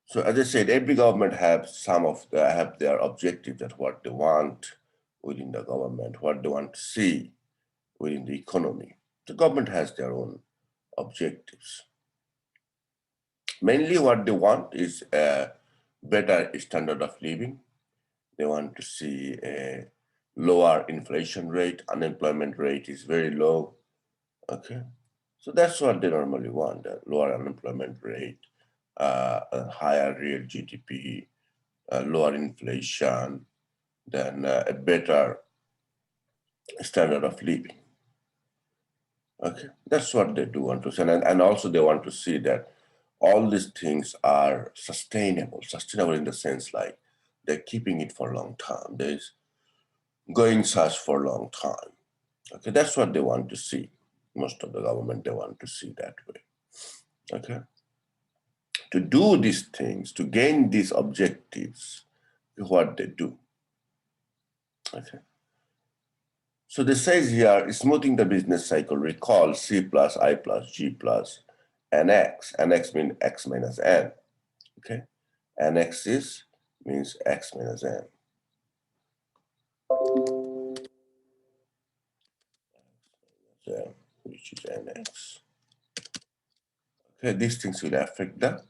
So as I said, every government have have their objectives, that what they want within the government, what they want to see within the economy. The government has their own objectives. Mainly what they want is a better standard of living. They want to see a lower inflation rate, unemployment rate is very low. Okay. So that's what they normally want, a lower unemployment rate, a higher real GDP, lower inflation, then a better standard of living. Okay, that's what they do want to see. And also they want to see that all these things are sustainable in the sense like they're keeping it for a long time. There's going such for a long time. Okay, that's what they want to see. Most of the government, they want to see that way. Okay. To do these things, to gain these objectives, what they do. Okay. So this says here, smoothing the business cycle, recall C plus I plus G plus NX. NX means X minus N. Okay. NX means X minus N. Which is NX. Okay, these things will affect the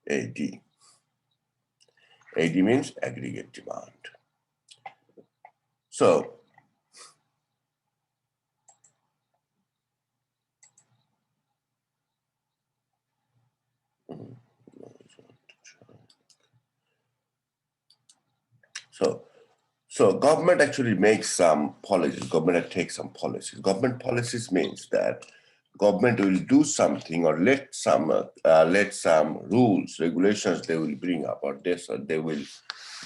AD. AD means aggregate demand. So, so government actually makes some policies. Government takes some policies. Government policies means that government will do something or let some rules, regulations they will bring up, or they will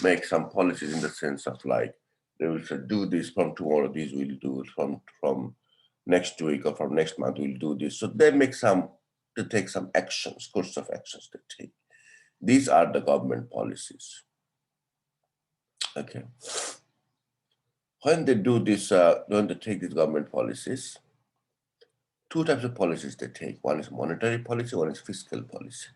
make some policies in the sense of like they will say, do this from tomorrow, this we'll do from next week or from next month we'll do this. So they take some actions, course of actions they take. These are the government policies. Okay. When they do this, when they take these government policies, two types of policies they take. One is monetary policy, one is fiscal policy.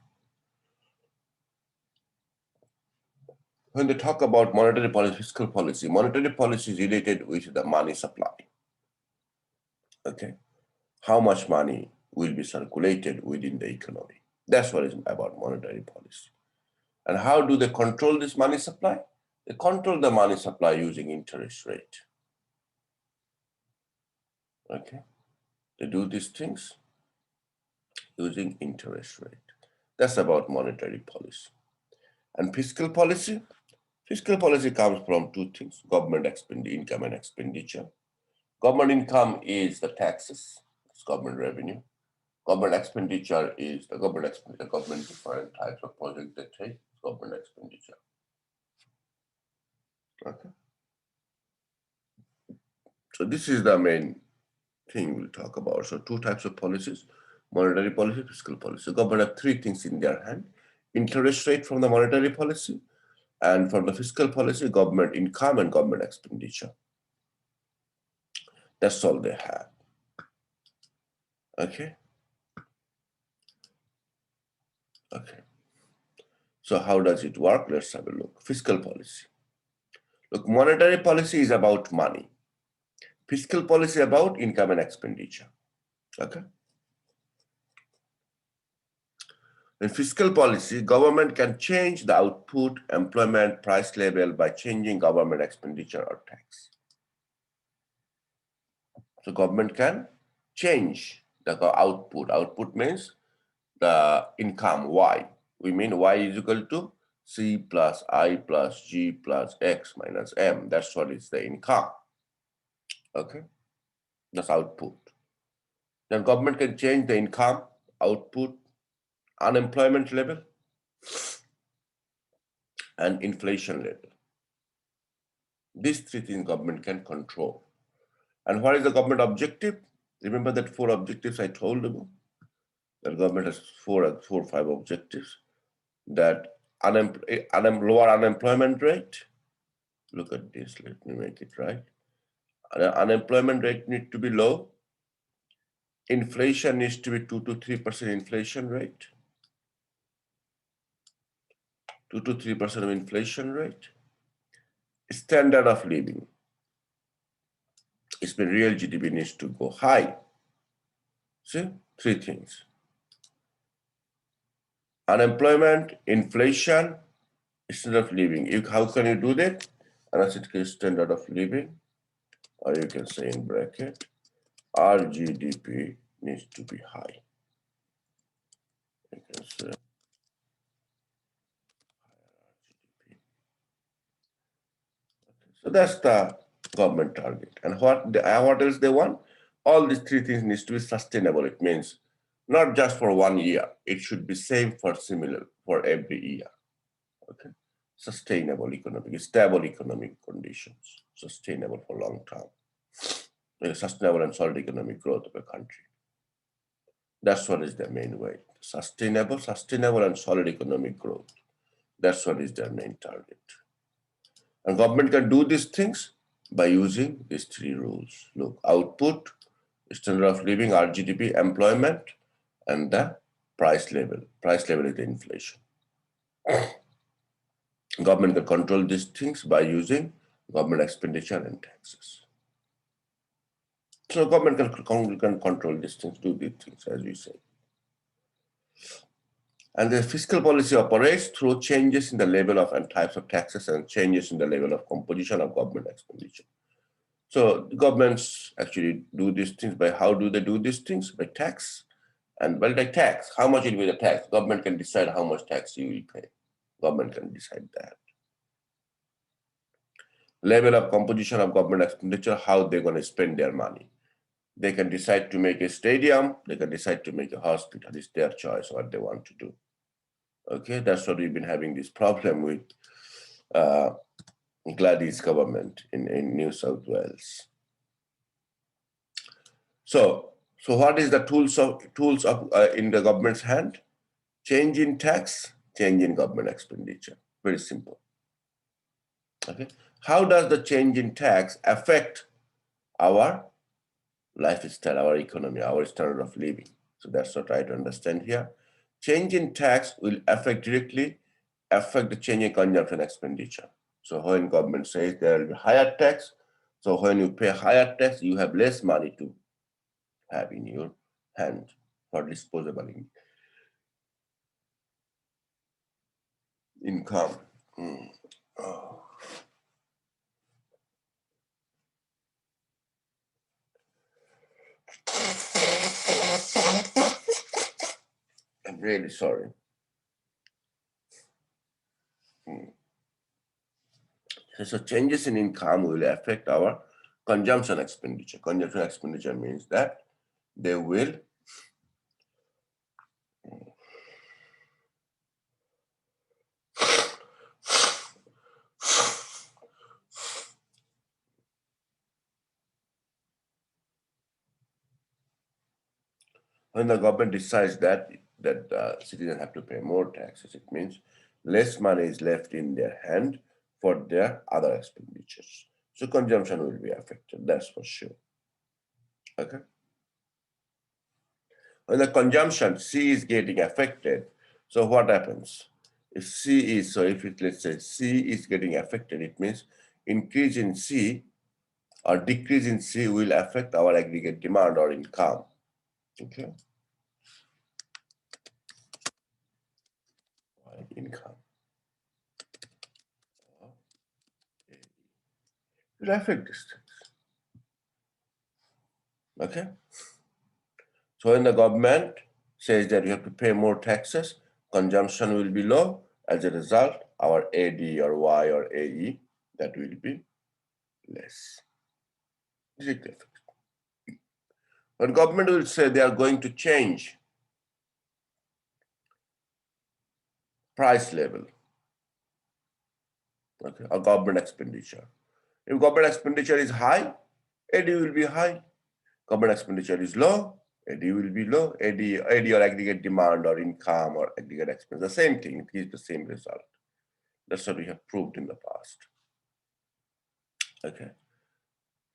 When they talk about monetary policy, fiscal policy, monetary policy is related with the money supply. Okay. How much money will be circulated within the economy? That's what is about monetary policy. And how do they control this money supply? They control the money supply using interest rate. Okay. They do these things using interest rate. That's about monetary policy. And fiscal policy? Fiscal policy comes from two things, government income and expenditure. Government income is the taxes, it's government revenue. Government expenditure is the government different types of projects they take, government expenditure. Okay. So this is the main thing we'll talk about. So two types of policies, monetary policy, fiscal policy. Government have three things in their hand, interest rate from the monetary policy, and from the fiscal policy, government income and government expenditure. That's all they have. Okay. Okay. So how does it work? Let's have a look. Fiscal policy. Look, monetary policy is about money. Fiscal policy about income and expenditure. Okay. In fiscal policy, government can change the output, employment, price level by changing government expenditure or tax. So government can change the output. Output means the income, Y. We mean Y is equal to C plus I plus G plus X minus M. That's what is the income. Okay, that's output. Then government can change the income, output, unemployment level, and inflation level. These three things government can control. And what is the government objective? Remember that 4 objectives I told you? The government has four or five objectives. That lower unemployment rate. Look at this, let me make it right. Unemployment rate needs to be low. Inflation needs to be 2 to 3% inflation rate. 2 to 3% of inflation rate. Standard of living. It's been real GDP needs to go high. See, three things. Unemployment, inflation, standard of living. How can you do that? And standard of living, or you can say in bracket, our GDP needs to be high. You can say so that's the government target. And what else they want? All these three things needs to be sustainable. It means not just for 1 year. It should be same for similar for every year. Okay, sustainable economic, stable economic conditions, sustainable for long term, sustainable and solid economic growth of a country. That's what is their main way. Sustainable and solid economic growth. That's what is their main target. And government can do these things by using these three rules. Look, output, standard of living, RGDP, employment, and the price level. Price level is the inflation. Government can control these things by using government expenditure and taxes. So government can control these things, do these things, as we say. And the fiscal policy operates through changes in the level of and types of taxes and changes in the level of composition of government expenditure. So the governments actually do these things by how do they do these things? By tax. And by tax, how much will be the tax? Government can decide how much tax you will pay. Government can decide that. Level of composition of government expenditure, how they're going to spend their money. They can decide to make a stadium, they can decide to make a hospital. It's their choice what they want to do. Okay, that's what we've been having this problem with Gladys government in New South Wales. So what is the tools of in the government's hand? Change in tax, change in government expenditure. Very simple. Okay. How does the change in tax affect our lifestyle, our economy, our standard of living? So that's what I try to understand here. Change in tax will directly affect the change in consumption expenditure. So when government says there will be higher tax, so when you pay higher tax, you have less money to have in your hand for disposable income. Oh. I'm really sorry. So changes in income will affect our consumption expenditure. Consumption expenditure means that they will when the government decides that citizens have to pay more taxes, it means less money is left in their hand for their other expenditures. So consumption will be affected, that's for sure. Okay. When the consumption C is getting affected, so what happens? If let's say C is getting affected, it means increase in C or decrease in C will affect our aggregate demand or income. Okay. Income. It will affect these things. Okay. So when the government says that you have to pay more taxes, consumption will be low. As a result, our AD or Y or AE, that will be less. When government will say they are going to change price level, okay, or government expenditure. If government expenditure is high, AD will be high. Government expenditure is low, AD will be low. AD or aggregate demand or income or aggregate expense, the same thing, it gives the same result. That's what we have proved in the past. Okay.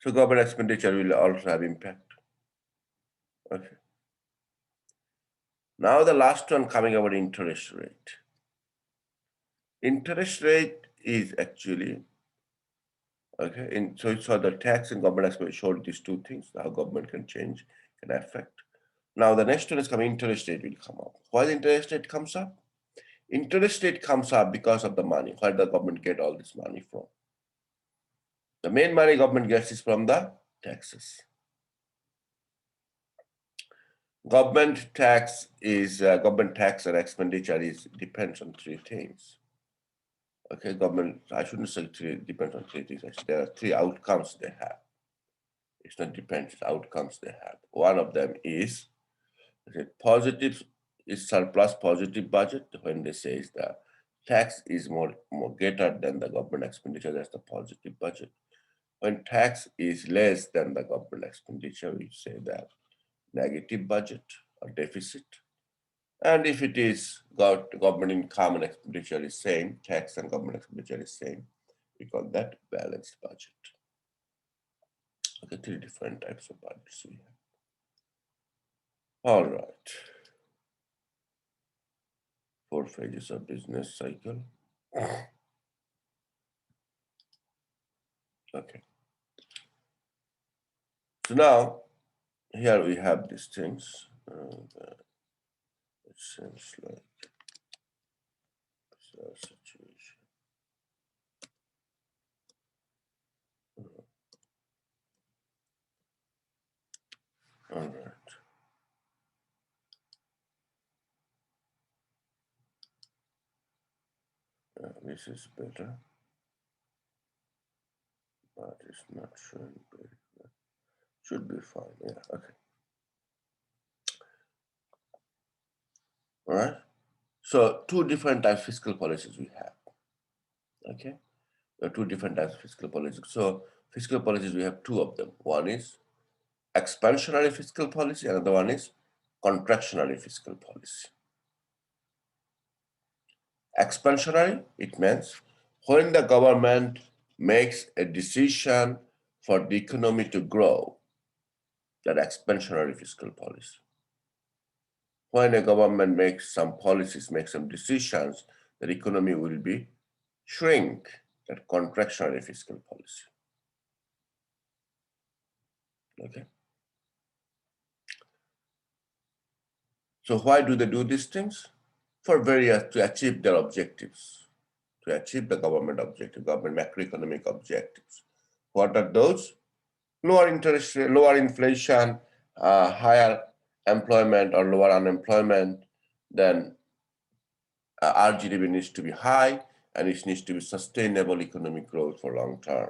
So government expenditure will also have impact. Okay. Now the last one coming about interest rate. interest rate is actually, okay, so the tax and government expenditure showed these two things, how government can change, can affect. Now the next one is coming, interest rate will come up. Why the interest rate comes up? Interest rate comes up because of the money. Where the government get all this money from? The main money government gets is from the taxes. Government tax and expenditure depends on three things. Okay, government, I shouldn't say depends on three things. Actually, there are three outcomes they have. It's not depends, it's outcomes they have. One of them is positive, is surplus positive budget. When they say is the tax is more greater than the government expenditure, that's the positive budget. When tax is less than the government expenditure, we say that negative budget or deficit. And if it is government income and expenditure is same, tax and government expenditure is same, we call that balanced budget. Okay, three different types of budgets we have. All right. 4 phases of business cycle. Okay. So now, here we have these things. It seems like situation. All right. This is better, but it's not showing very well. Should be fine. Yeah. Okay. All right. So two different types of fiscal policies we have. Okay. There are two different types of fiscal policies. So fiscal policies, we have two of them. One is expansionary fiscal policy, another one is contractionary fiscal policy. Expansionary, it means when the government makes a decision for the economy to grow, that expansionary fiscal policy. When a government makes some policies, makes some decisions, the economy will be shrink, that contractionary fiscal policy. Okay. So why do they do these things? For various, to achieve their objectives, to achieve the government objective, government macroeconomic objectives. What are those? Lower interest rate, lower inflation, higher employment or lower unemployment, then our GDP needs to be high and it needs to be sustainable economic growth for long term.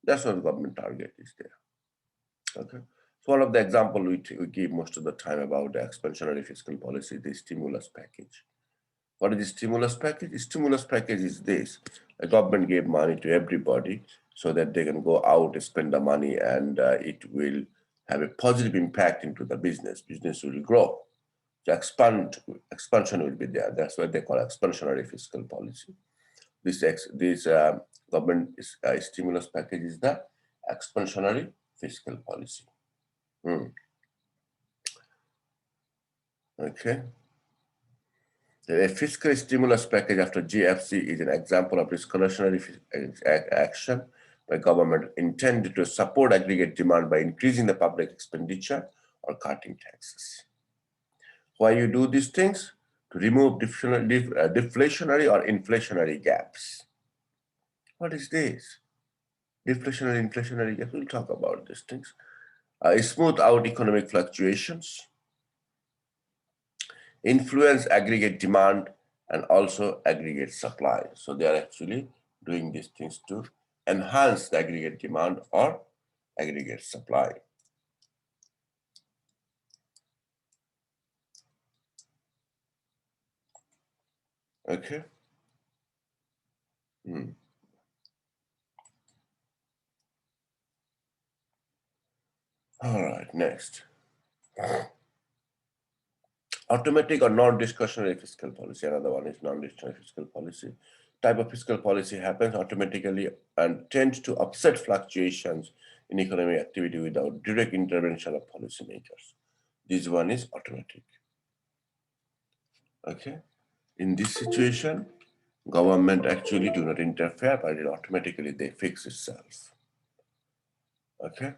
That's what the government target is there. Okay. So one of the example we give most of the time about the expansionary fiscal policy, the stimulus package. What is the stimulus package? The stimulus package is this. The government gave money to everybody so that they can go out and spend the money and it will have a positive impact into the business. Business will grow. The expansion will be there. That's what they call expansionary fiscal policy. This government stimulus package is the expansionary fiscal policy. Okay. The fiscal stimulus package after GFC is an example of discretionary action by government intended to support aggregate demand by increasing the public expenditure or cutting taxes. Why you do these things? To remove deflationary or inflationary gaps. What is this? Deflationary, inflationary gaps. We'll talk about these things. Smooth out economic fluctuations, influence aggregate demand, and also aggregate supply. So they are actually doing these things to enhance the aggregate demand or aggregate supply. Okay. All right, next. Automatic or non-discretionary fiscal policy. Another one is non-discretionary fiscal policy. Type of fiscal policy happens automatically and tends to offset fluctuations in economic activity without direct intervention of policymakers. This one is automatic. Okay. In this situation, Government actually do not interfere, but it automatically they fix itself. Okay,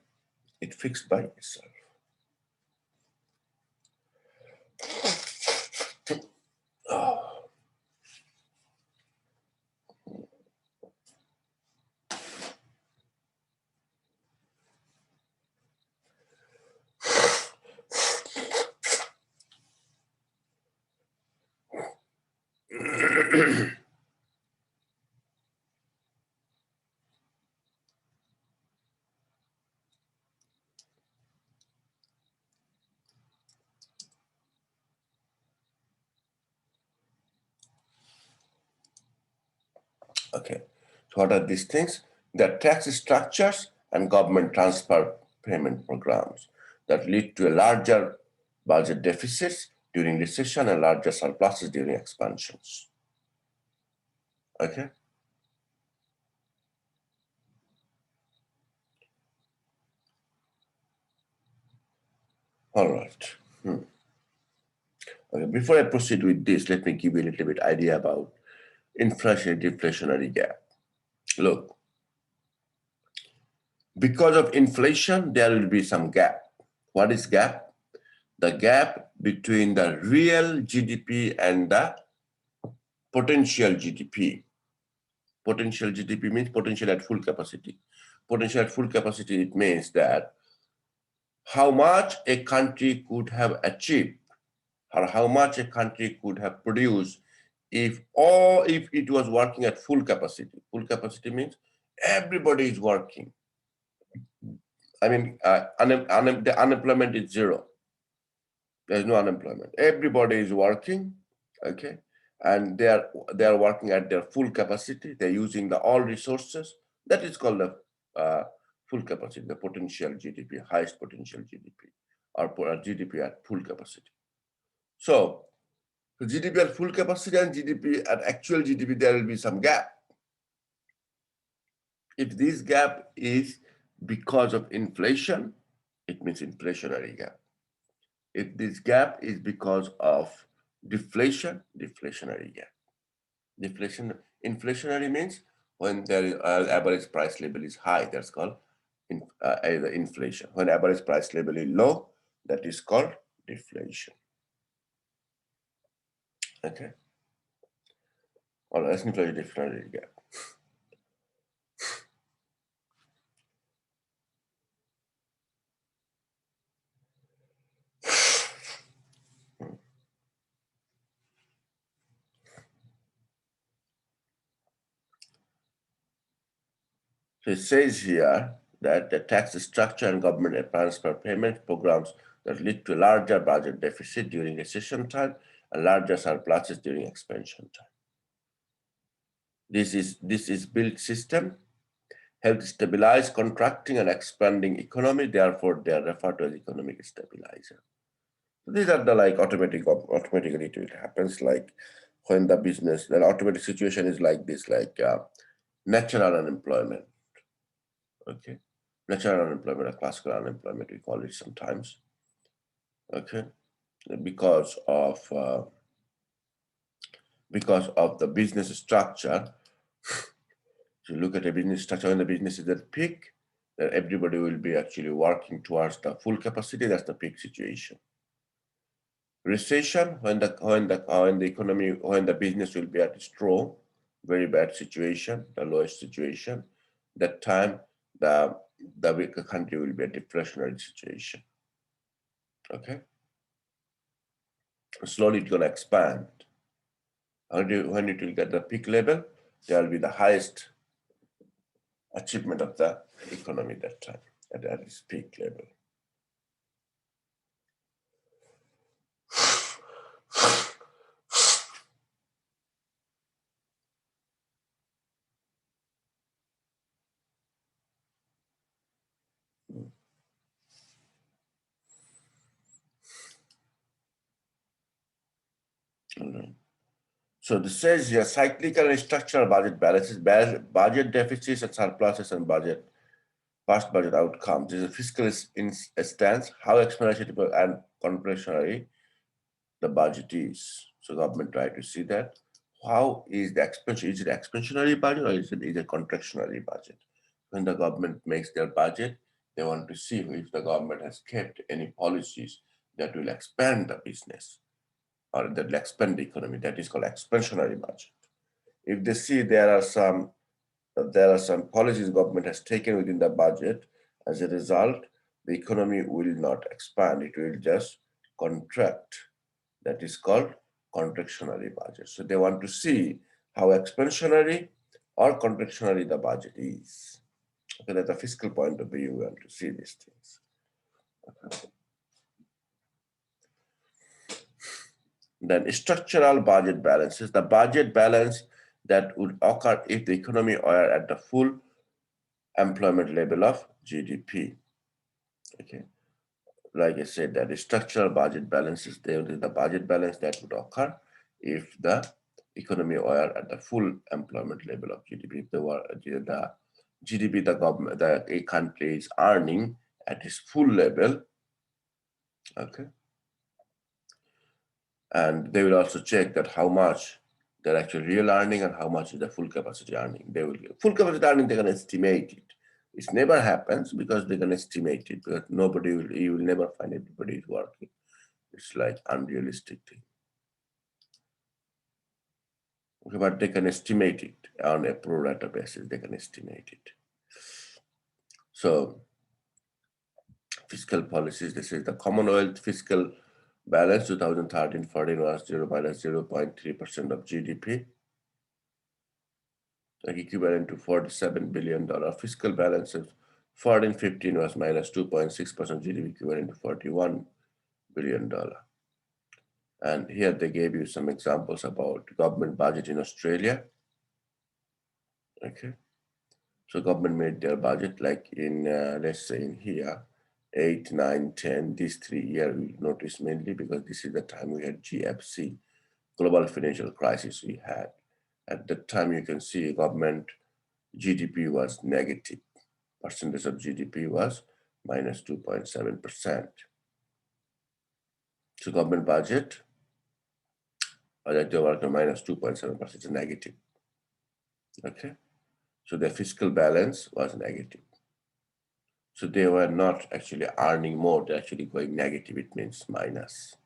it fixed by itself. Oh. Okay, so what are these things? They're tax structures and government transfer payment programs that lead to a larger budget deficits during recession and larger surpluses during expansions. Okay. All right. Okay, before I proceed with this, let me give you a little bit idea about inflation deflationary gap. Look, because of inflation, there will be some gap. What is gap? The gap between the real GDP and the potential GDP. Potential GDP means potential at full capacity. Potential at full capacity, it means that how much a country could have achieved or how much a country could have produced if it was working at full capacity. Full capacity means everybody is working. I mean, the unemployment is zero. There's no unemployment. Everybody is working, okay, and they are working at their full capacity. They're using all resources. That is called the full capacity, the potential GDP, highest potential GDP, or GDP at full capacity. So GDP at full capacity and GDP at actual GDP, there will be some gap. If this gap is because of inflation, it means inflationary gap. If this gap is because of deflation, deflationary gap. Inflationary means when the average price level is high, that's called inflation. When average price level is low, that is called deflation. Okay. All right, let's look at the deflationary gap. So it says here that the tax structure and government transfer payment programs that lead to larger budget deficit during recession time and larger surpluses during expansion time. This is built system, help stabilize contracting and expanding economy, therefore they are referred to as economic stabilizer. So these are the automatically it happens like when the business, the automatic situation is like this, like natural unemployment. Okay, natural unemployment or classical unemployment, we call it sometimes. Okay, because of the business structure. So you look at the business structure, when the business is at peak, then everybody will be actually working towards the full capacity. That's the peak situation. Recession, when the business will be at straw, very bad situation, the lowest situation. That time, the country will be a deflationary situation. Okay. Slowly it's going to expand. When it will get the peak level, there will be the highest achievement of the economy that time, at its peak level. So this says here, cyclical and structural budget balances, budget deficits and surpluses and past budget outcomes. This is a fiscal stance, how exponential and contractionary the budget is. So government try to see that how is the expansion? Is it expansionary budget or is it a contractionary budget? When the government makes their budget, they want to see if the government has kept any policies that will expand the business or that will expand the economy. That is called expansionary budget. If they see there are some policies government has taken within the budget, as a result, the economy will not expand; it will just contract. That is called contractionary budget. So they want to see how expansionary or contractionary the budget is. Okay, at the fiscal point of view, we want to see these things. Okay. Then structural budget balances, the budget balance that would occur if the economy were at the full employment level of GDP. Okay, like I said, that the structural budget balance is the budget balance that would occur if the economy were at the full employment level of GDP. If the GDP, the government, a country is earning at its full level, okay, and they will also check that how much they're actually real earning and how much is the full capacity earning. They will full capacity earning. They can estimate it. It never happens because they can estimate it, because you will never find everybody is working. It's like unrealistic thing. Okay, but they can estimate it on a pro rata basis. They can estimate it. So fiscal policies. This is the Commonwealth fiscal balance 2013-14 was 0.3% of GDP, like equivalent to $47 billion. Fiscal balance of 14-15 was minus 2.6% GDP, equivalent to $41 billion. And here they gave you some examples about government budget in Australia. Okay, so government made their budget like in, let's say in here, 8, 9, 10, these 3 years we notice mainly because this is the time we had GFC, global financial crisis we had. At that time, you can see government GDP was negative. Percentage of GDP was minus 2.7%. So government budget, they were minus 2.7% negative. Okay, so the fiscal balance was negative. So they were not actually earning more, they're actually going negative, it means minus.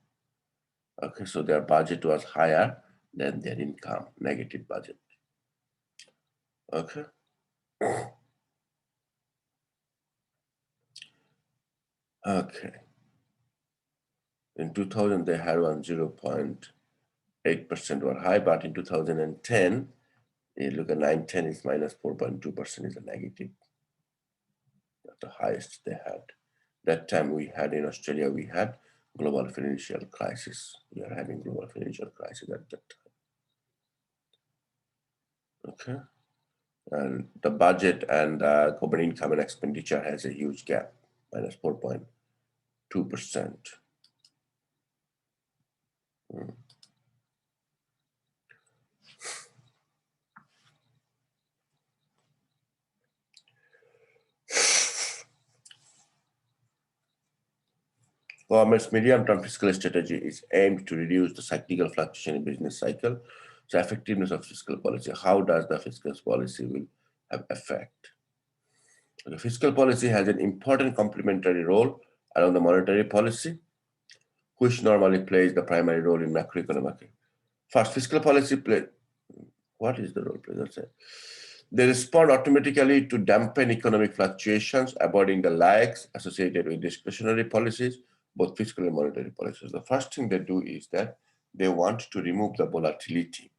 Okay, so their budget was higher than their income, negative budget. Okay. Okay. In 2000, they had 0.8% were high, but in 2010, you look at 910 is minus 4.2% is a negative. That's the highest they had. That time we had in Australia, we had global financial crisis. We are having global financial crisis at that time. Okay. And the budget and government income and expenditure has a huge gap, minus 4.2%. Government's medium-term fiscal strategy is aimed to reduce the cyclical fluctuation in business cycle. So effectiveness of fiscal policy. How does the fiscal policy will have effect? The fiscal policy has an important complementary role along the monetary policy, which normally plays the primary role in macroeconomic. First, fiscal policy play. What is the role play? That's it. They respond automatically to dampen economic fluctuations, avoiding the lags associated with discretionary policies, both fiscal and monetary policies. The first thing they do is that they want to remove the volatility.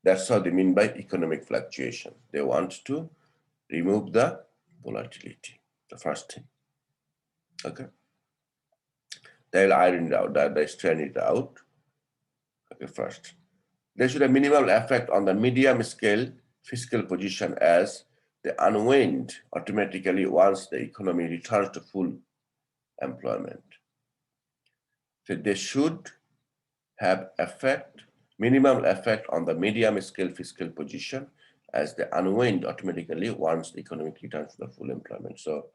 That's how they mean by economic fluctuation. They want to remove the volatility, the first thing. Okay. They'll iron it out, they strand it out. Okay, first. There should have minimal effect on the medium scale fiscal position as they unwind automatically once the economy returns to full employment. So they should have minimal effect on the medium scale fiscal position as they unwind automatically once the economy returns to the full employment. So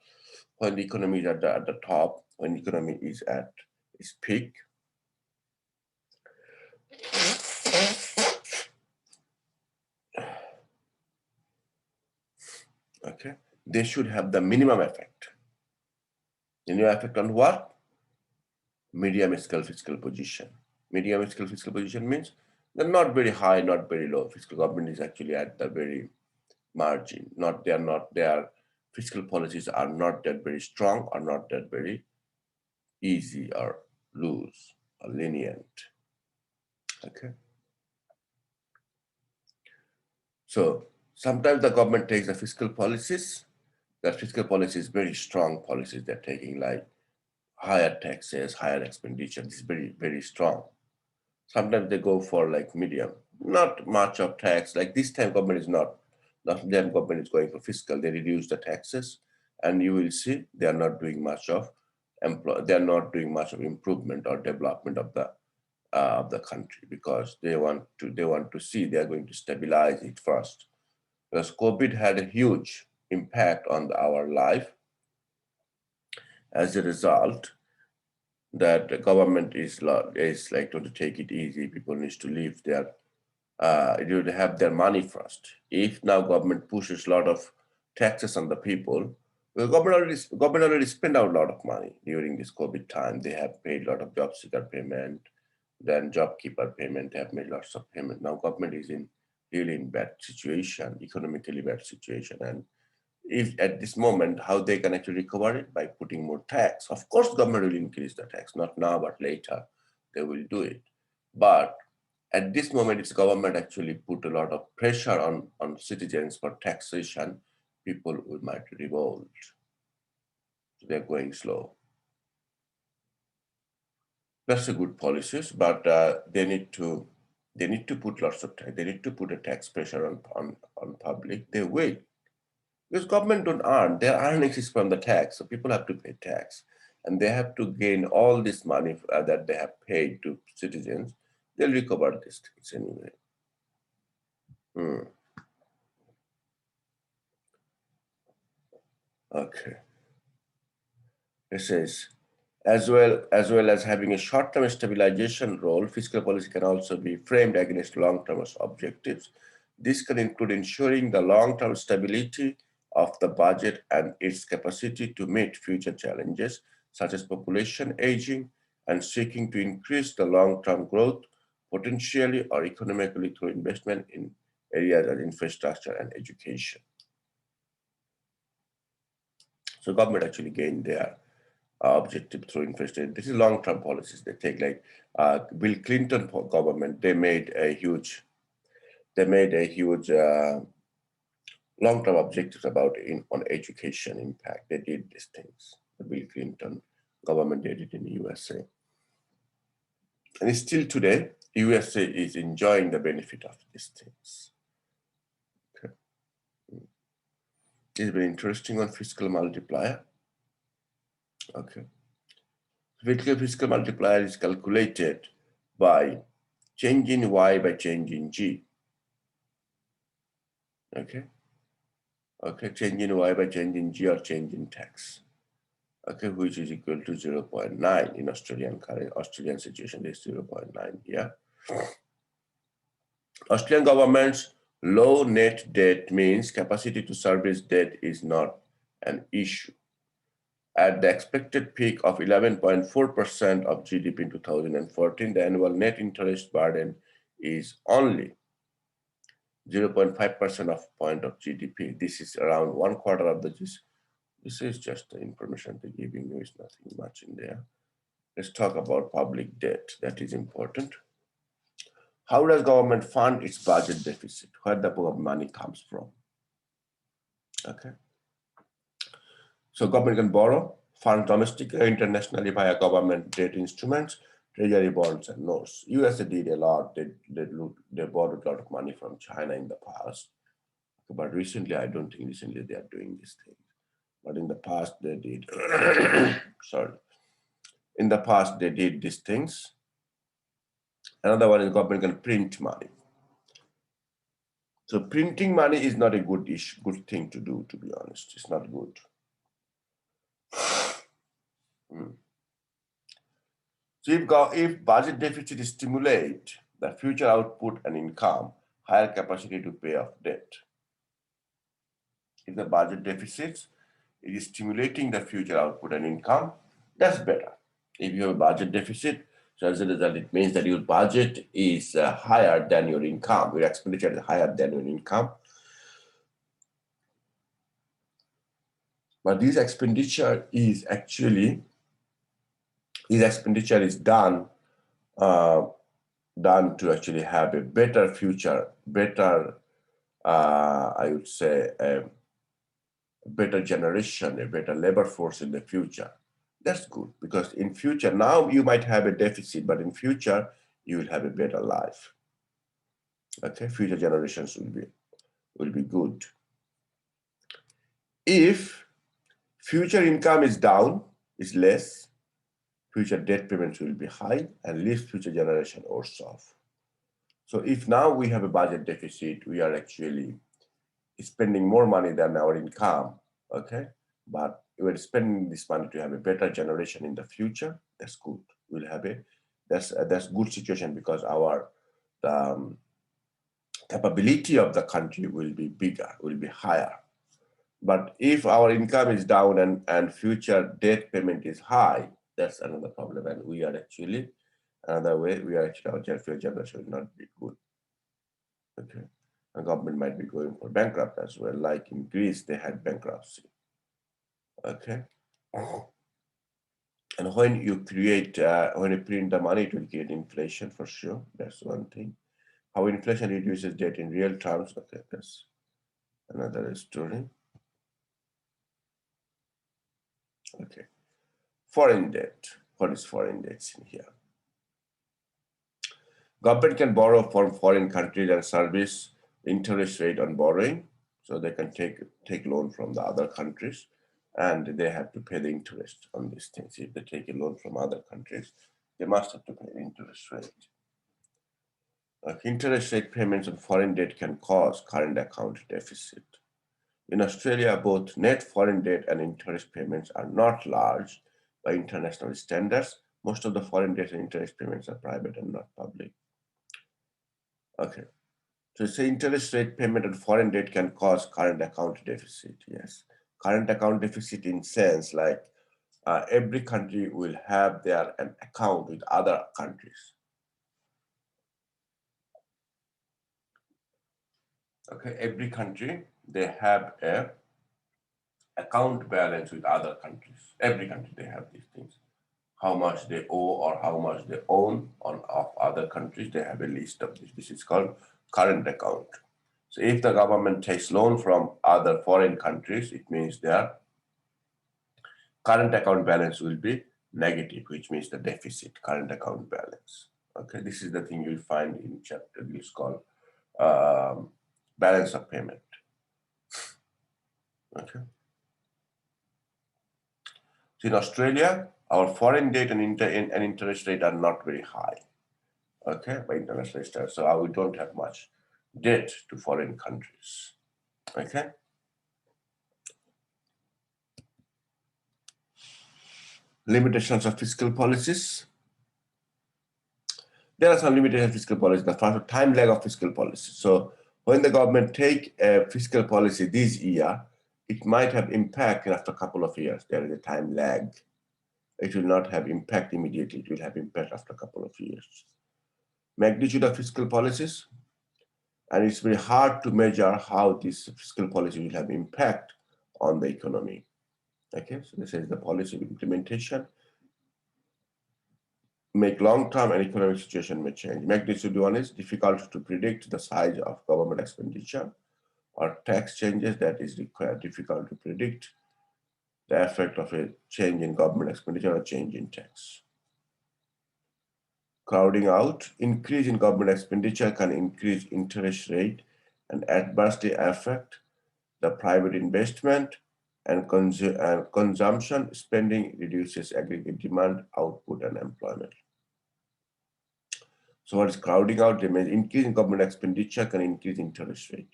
when the economy is at the top, when the economy is at its peak, Okay, they should have the minimum effect. Minimum effect on what? Medium scale fiscal position. Medium scale fiscal position means they're not very high, not very low. Fiscal government is actually at the very margin. Their fiscal policies are not that very strong or not that very easy or loose or lenient. Okay. So sometimes the government takes the fiscal policies. That fiscal policy is very strong policies they're taking, like higher taxes, higher expenditure. This is very, very strong. Sometimes they go for like medium, not much of tax. Like this time government is not them government is going for fiscal. They reduce the taxes and you will see they are not doing much of they are not doing much of improvement or development of the country because they want to see they are going to stabilize it first. Because COVID had a huge impact on our life. As a result, that the government is like to take it easy. People need to live their you have their money first. If now government pushes a lot of taxes on the people, the government already spent out a lot of money during this COVID time. They have paid a lot of job seeker payment, then job keeper payment. They have made lots of payment. Now government is in really in bad situation, economically bad situation, and if at this moment how they can actually recover it by putting more tax. Of course, government will increase the tax, not now but later they will do it. But at this moment, it's government actually put a lot of pressure on citizens for taxation. People might revolt. So they're going slow. That's a good policies, but they need to put lots of tax. They need to put a tax pressure on public. They wait because government don't earn. Their earnings is from the tax, so people have to pay tax, and they have to gain all this money that they have paid to citizens. They'll recover these things anyway. Hmm. Okay. It says, as well as having a short-term stabilization role, fiscal policy can also be framed against long-term objectives. This can include ensuring the long-term stability of the budget and its capacity to meet future challenges, such as population aging and seeking to increase the long-term growth potentially or economically through investment in areas like infrastructure and education. So government actually gained their objective through infrastructure. This is long-term policies they take. Like Bill Clinton government, they made a huge long-term objectives about on education impact. They did these things. The Bill Clinton government did it in the USA, and still today, USA is enjoying the benefit of these things. Okay. It's very interesting on fiscal multiplier. Okay. Fiscal multiplier is calculated by changing Y by changing G. Okay. Okay, changing Y by changing G or changing tax. Okay, which is equal to 0.9 in Australian situation is 0.9. Yeah. Australian government's low net debt means capacity to service debt is not an issue. At the expected peak of 11.4% of GDP in 2014, the annual net interest burden is only 0.5% of point of GDP. This is around one quarter of the GDP. This is just the information they're giving you. Is nothing much in there. Let's talk about public debt. That is important. How does government fund its budget deficit? Where the money comes from? Okay. So government can borrow, fund domestically or internationally via government debt instruments, treasury bonds, and notes. USA did a lot. They borrowed a lot of money from China in the past. But recently, I don't think recently they are doing this thing. But in the past, they did. Sorry. In the past, they did these things. Another one is government can print money. So printing money is not a good thing to do, to be honest. It's not good. So if budget deficit stimulate the future output and income, higher capacity to pay off debt. If the budget deficits, it is stimulating the future output and income, that's better. If you have a budget deficit, so as a result, it means that your budget is higher than your income, your expenditure is higher than your income. But this expenditure is actually, done done to actually have a better future, better, I would say, a better generation, a better labor force in the future. That's good, because in future, now you might have a deficit, but in future, you will have a better life. Okay, future generations will be good. If future income is down, is less, future debt payments will be high and leaves future generation worse off. So if now we have a budget deficit, we are actually spending more money than our income, okay? But we're spending this money to have a better generation in the future. That's good. We'll have that's good situation, because our capability of the country will be bigger, will be higher. But if our income is down and future debt payment is high, that's another problem. And we are actually, another way, our future generation will not be good. Okay. The government might be going for bankrupt as well. Like in Greece, they had bankruptcy. Okay. And when you create, when you print the money, it will create inflation for sure. That's one thing. How inflation reduces debt in real terms. Okay, that's another story. Okay. Foreign debt. What is foreign debt in here? Government can borrow from foreign countries and service interest rate on borrowing. So they can take loan from the other countries, and they have to pay the interest on these things. If they take a loan from other countries, they must have to pay the interest rate. Interest rate payments on foreign debt can cause current account deficit. In Australia, both net foreign debt and interest payments are not large by international standards. Most of the foreign debt and interest payments are private and not public. Okay. So say interest rate payment on foreign debt can cause current account deficit. Yes, current account deficit in sense like every country will have an account with other countries. Okay, every country, they have a account balance with other countries. Every country, they have these things. How much they owe or how much they own of other countries, they have a list of this. This is called current account. So if the government takes loan from other foreign countries, it means their current account balance will be negative, which means the deficit, current account balance. Okay, this is the thing you'll find in chapter, this is called balance of payment. Okay. So in Australia, our foreign debt and interest rate are not very high. Okay, by international standards. So we don't have much debt to foreign countries. Okay. Limitations of fiscal policies. There are some limitations of fiscal policy. The first, time lag of fiscal policy. So when the government take a fiscal policy this year, it might have impact after a couple of years. There is a time lag. It will not have impact immediately. It will have impact after a couple of years. Magnitude of fiscal policies. And it's very hard to measure how this fiscal policy will have impact on the economy. Okay, so this is the policy implementation. Make long-term and economic situation may change. Magnitude one is difficult to predict the size of government expenditure or tax changes that is required. Difficult to predict the effect of a change in government expenditure or change in tax. Crowding out, increase in government expenditure can increase interest rate and adversely affect the private investment and consumption. Spending reduces aggregate demand, output, and employment. So what is crowding out? They mean increase in government expenditure can increase interest rate.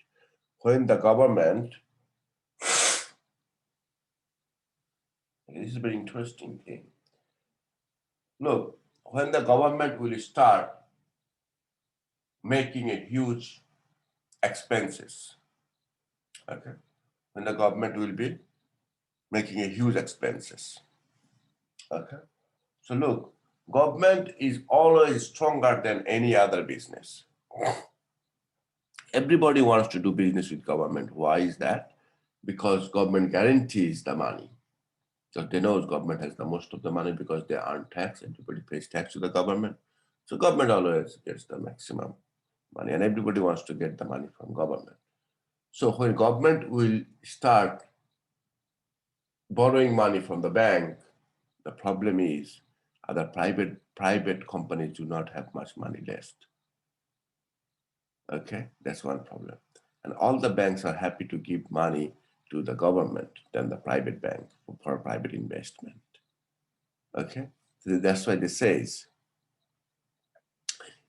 When the government, this is a very interesting thing. Look, when the government will start making a huge expenses, okay? when the government will be making a huge expenses. Okay. So look, government is always stronger than any other business. Everybody wants to do business with government. Why is that? Because government guarantees the money. So they know government has the most of the money because they earn tax. Everybody pays tax to the government. So government always gets the maximum money, and everybody wants to get the money from government. So when government will start borrowing money from the bank, the problem is other private companies do not have much money left. Okay, that's one problem. And all the banks are happy to give money to the government than the private bank for private investment. Okay, so that's why they says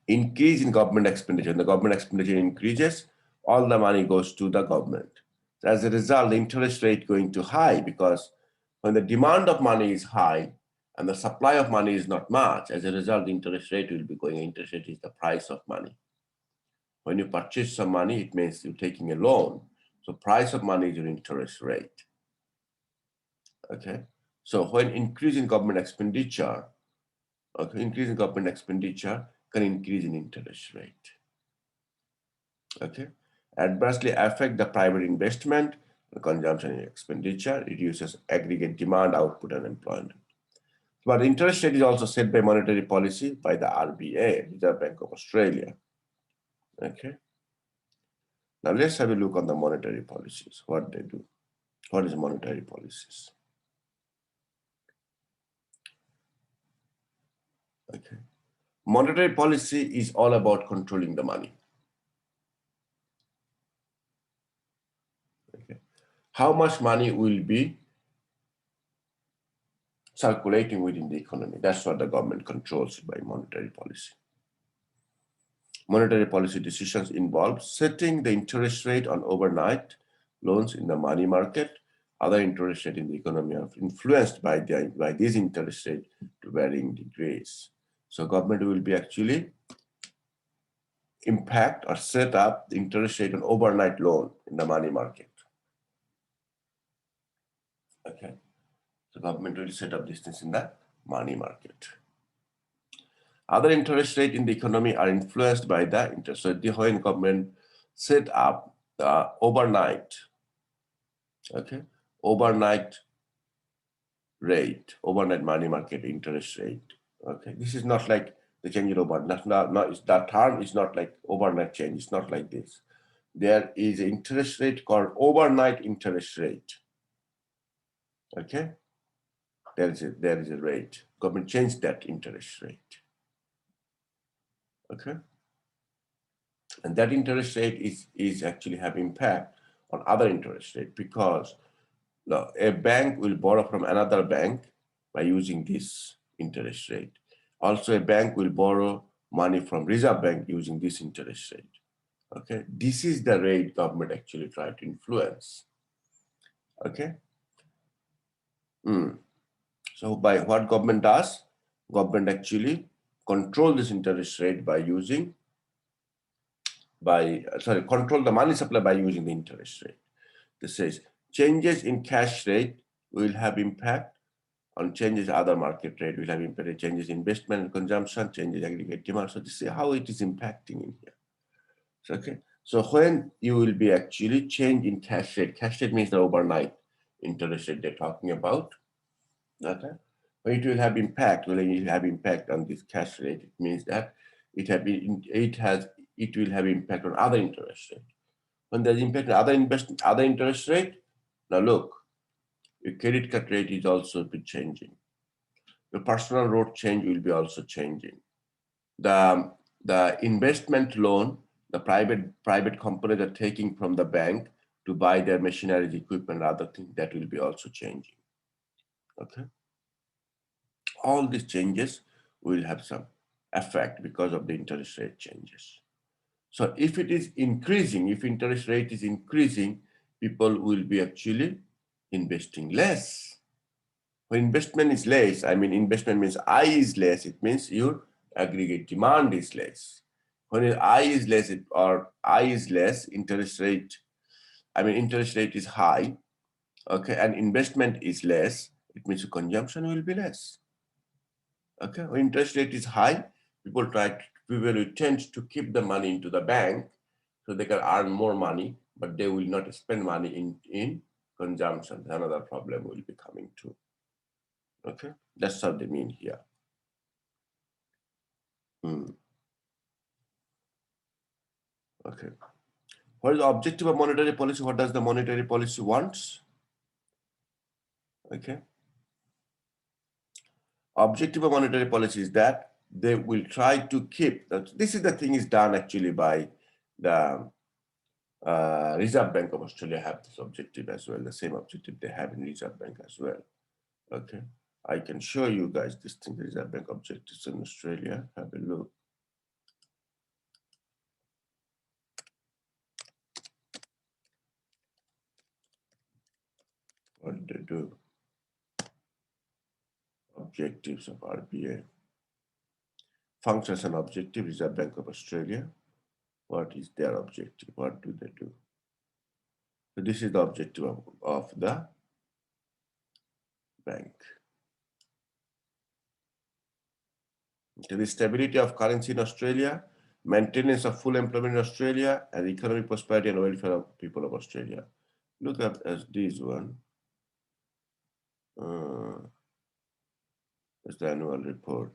increase in government expenditure. When the government expenditure increases, all the money goes to the government. So as a result, the interest rate going to high because when the demand of money is high and the supply of money is not much, as a result, the interest rate will be going. Interest rate is the price of money. When you purchase some money, it means you're taking a loan. So price of money is your interest rate. Okay. So when increase in government expenditure, increase in government expenditure can increase in interest rate. Okay. Adversely affect the private investment, consumption and expenditure, reduces aggregate demand, output, and employment. But interest rate is also set by monetary policy by the RBA, Reserve Bank of Australia. Okay. Now let's have a look on the monetary policies, what they do. What is monetary policies? Okay. Monetary policy is all about controlling the money. Okay. How much money will be circulating within the economy? That's what the government controls by monetary policy. Monetary policy decisions involve setting the interest rate on overnight loans in the money market. Other interest rates in the economy are influenced by these interest rates to varying degrees. So government will be actually impact or set up the interest rate on overnight loan in the money market. Okay. So government will set up these things in the money market. Other interest rates in the economy are influenced by the interest rate. The when government set up the overnight, okay, overnight rate, overnight money market interest rate. Okay, this is not like the change in overnight. That term is not like overnight change. It's not like this. There is an interest rate called overnight interest rate. Okay, there is a rate. Government changed that interest rate. Okay, and that interest rate is actually have impact on other interest rate because a bank will borrow from another bank by using this interest rate. Also, a bank will borrow money from Reserve Bank using this interest rate. Okay, this is the rate government actually try to influence. Okay. So by what government does, government actually control this interest rate by control the money supply by using the interest rate. This says changes in cash rate will have impact on changes other market rate, will have impact, changes in investment and consumption, changes aggregate demand. So this is how it is impacting in here. So, okay. So when you will be actually change in cash rate means the overnight interest rate they're talking about. Okay. When it will have impact, when it will have impact on this cash rate, it means that it will have impact on other interest rate. When there's impact on other interest rate, now look, your credit card rate is also be changing. The personal road change will be also changing. The investment loan, the private companies are taking from the bank to buy their machinery, equipment, other things, that will be also changing. Okay. All these changes will have some effect because of the interest rate changes. So if it is increasing, if interest rate is increasing, people will be actually investing less. When investment is less, I mean investment means I is less, it means your aggregate demand is less. When I is less, interest rate interest rate is high, okay, and investment is less, it means consumption will be less. Okay, when interest rate is high, people will tend to keep the money into the bank so they can earn more money, but they will not spend money in consumption. Another problem will be coming too. Okay, that's what they mean here. Okay. What is the objective of monetary policy? What does the monetary policy wants? Okay. Objective of monetary policy is that they will try to keep, this is the thing is done actually by the Reserve Bank of Australia have this objective as well, the same objective they have in Reserve Bank as well. Okay. I can show you guys this thing, the Reserve Bank objectives in Australia. Have a look. What do they do? Objectives of RBA. Functions and objective, Reserve Bank of Australia. What is their objective? What do they do? So this is the objective of the bank. Okay, the stability of currency in Australia, maintenance of full employment in Australia, and economic prosperity and welfare of people of Australia. Look at as this one. That's the annual report.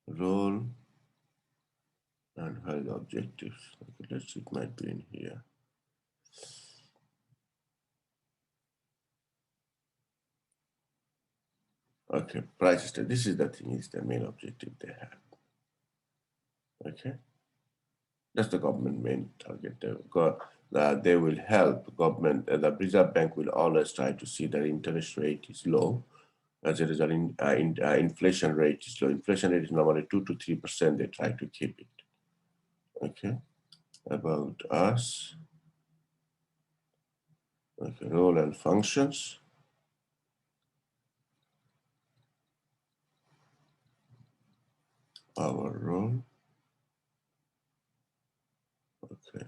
Role and how the objectives. Okay, let's see, it might be in here. Okay, price stability. This is the thing, is the main objective they have. Okay, that's the government main target. They will help government. The Reserve Bank will always try to see that interest rate is low. As a result, inflation rate is low. Inflation rate is normally 2 to 3%. They try to keep it. Okay, about us. Okay, role and functions. Our role. Okay.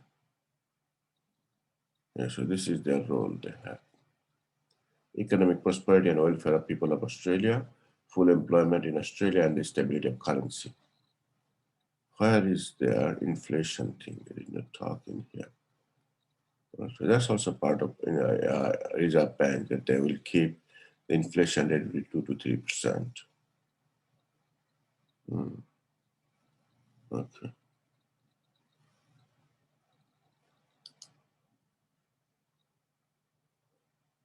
Yeah, so this is their role they have. Economic prosperity and welfare of people of Australia, full employment in Australia, and the stability of currency. Where is their inflation thing? They did not talk in here. So that's also part of Reserve Bank, that they will keep the inflation rate with 2 to 3%. Okay.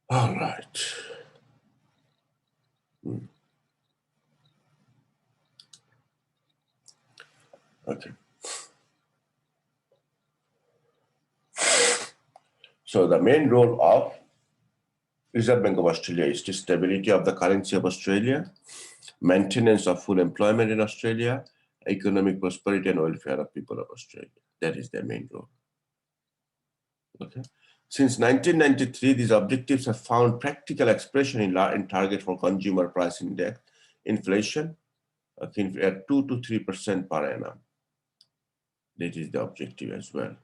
All right. Okay. So the main role of Reserve Bank of Australia is the stability of the currency of Australia, maintenance of full employment in Australia, economic prosperity and welfare of people of Australia. That is their main role. Okay. Since 1993, these objectives have found practical expression in target for consumer price index, inflation, at 2 to 3% per annum. That is the objective as well.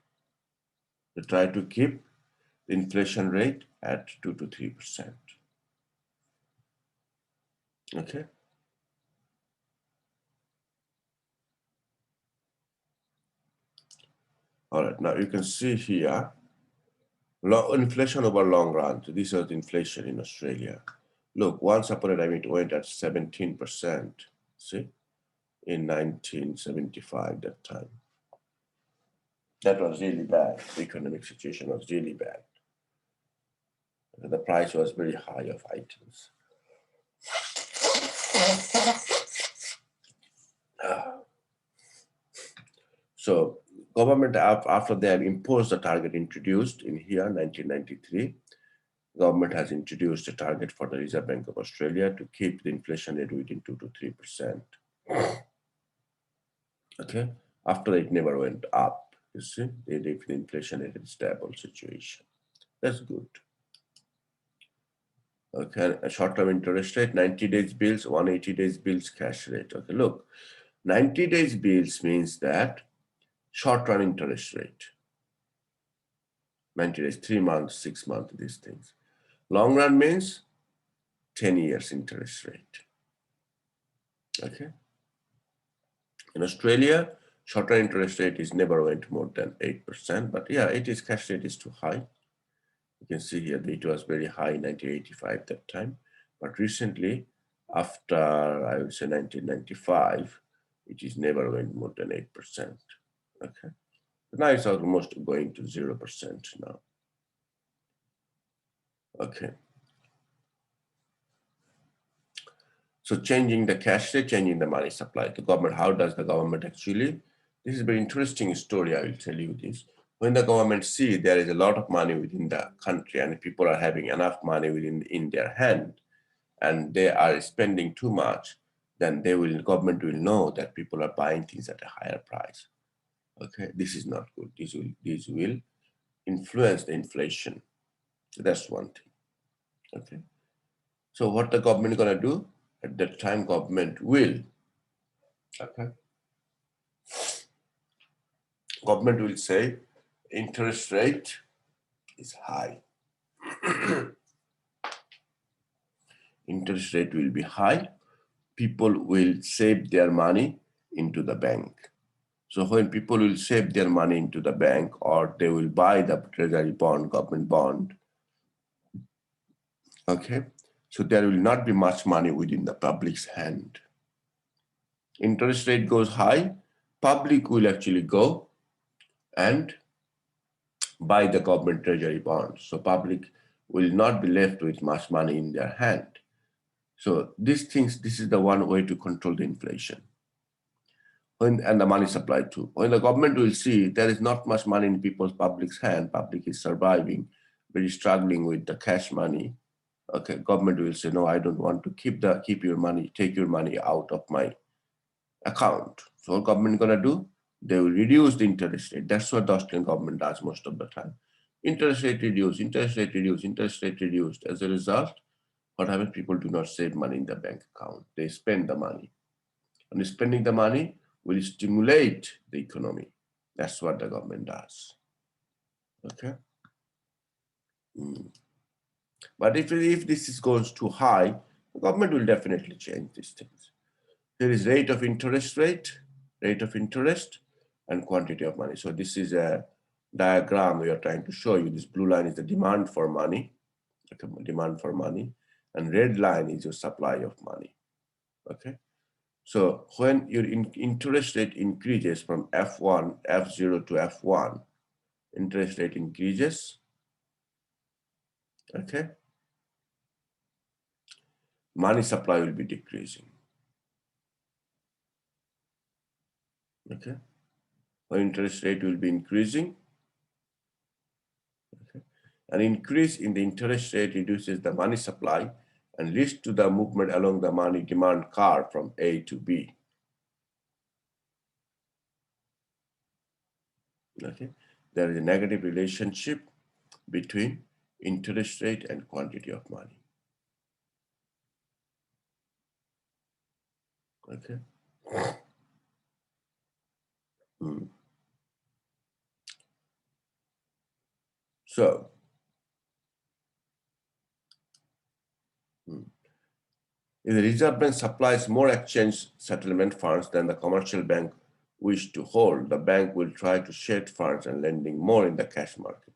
To try to keep the inflation rate at 2 to 3%. Okay. All right, now you can see here, inflation over long run. So this was inflation in Australia. Look, once upon a time it went at 17%, see, in 1975, that time. That was really bad. The economic situation was really bad. The price was very high of items. So government, after they have imposed the target introduced in here, 1993, government has introduced a target for the Reserve Bank of Australia to keep the inflation rate within 2 to 3%. Okay, after it never went up, you see, they leave the inflation at a stable situation. That's good. Okay, a short-term interest rate, 90 days bills, 180 days bills cash rate. Okay, look, 90 days bills means that short-run interest rate. 90 days, 3 months, 6 months, these things. Long run means 10 years interest rate. Okay. In Australia, short-run interest rate is never went more than 8%, but yeah, it is cash rate is too high. You can see here that it was very high in 1985 that time, but recently, after I would say 1995, it is never went more than 8%. Okay. Now it's almost going to 0% now. Okay. So changing the cash rate, changing the money supply. The government, how does the government actually? This is a very interesting story. I will tell you this. When the government see there is a lot of money within the country and people are having enough money in their hand, and they are spending too much, then government will know that people are buying things at a higher price. Okay, this is not good. This will influence the inflation. So that's one thing. Okay. So what the government gonna do? At that time, government will. Okay. Government will say interest rate is high. Interest rate will be high. People will save their money into the bank. So when people will save their money into the bank or they will buy the treasury bond, government bond, okay, so there will not be much money within the public's hand. Interest rate goes high, public will actually go and buy the government treasury bonds. So public will not be left with much money in their hand. So this is the one way to control the inflation. And the money supply too. When the government will see there is not much money in people's public's hand, public is surviving, very struggling with the cash money. Okay, government will say, no, I don't want to keep your money, take your money out of my account. So what government gonna do? They will reduce the interest rate. That's what the Australian government does most of the time. Interest rate reduced, interest rate reduced, interest rate reduced. As a result, what happens? People do not save money in the bank account. They spend the money. And spending the money will stimulate the economy. That's what the government does. Okay. But if this goes too high, the government will definitely change these things. There is rate of interest, and quantity of money. So this is a diagram we are trying to show you. This blue line is the demand for money, and red line is your supply of money. Okay. So when your interest rate increases from F0 to F1, interest rate increases. Okay. Money supply will be decreasing. Okay. When interest rate will be increasing. Okay. An increase in the interest rate reduces the money supply and leads to the movement along the money demand curve from A to B. Okay. There is a negative relationship between interest rate and quantity of money. Okay. So, if the Reserve Bank supplies more exchange settlement funds than the commercial bank wish to hold, the bank will try to shed funds and lending more in the cash market,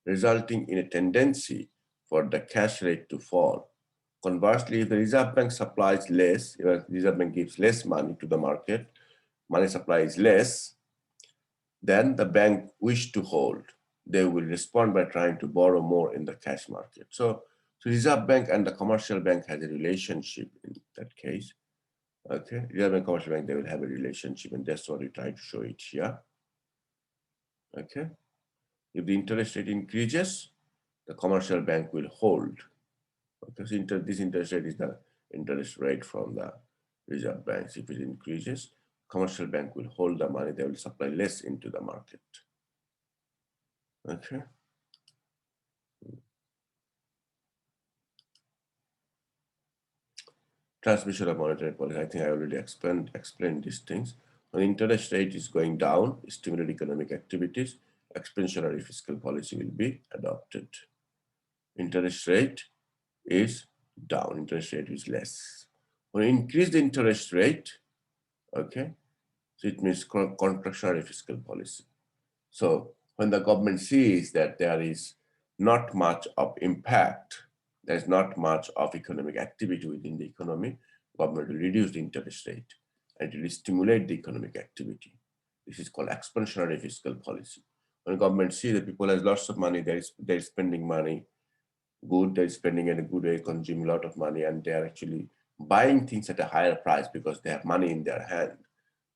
resulting in a tendency for the cash rate to fall. Conversely, if the Reserve Bank supplies less, if the Reserve Bank gives less money to the market, money supply is less, then the bank wish to hold. They will respond by trying to borrow more in the cash market. So Reserve Bank and the commercial bank has a relationship in that case. Okay, Reserve Bank, commercial bank, they will have a relationship, and that's what we try to show it here. Okay, if the interest rate increases, the commercial bank will hold. Okay, so this interest rate is the interest rate from the Reserve Banks. If it increases, commercial bank will hold the money, they will supply less into the market. Okay. Transmission of monetary policy. I think I already explained these things. When interest rate is going down, stimulate economic activities, expansionary fiscal policy will be adopted. Interest rate is down, interest rate is less. When you increase the interest rate, okay, so it means contractionary fiscal policy. So when the government sees that there is not much of impact, there's not much of economic activity within the economy, government will reduce the interest rate and it will stimulate the economic activity. This is called expansionary fiscal policy. When government sees that people has lots of money, they're spending money good, they're spending in a good way, consuming a lot of money, and they're actually buying things at a higher price because they have money in their hand.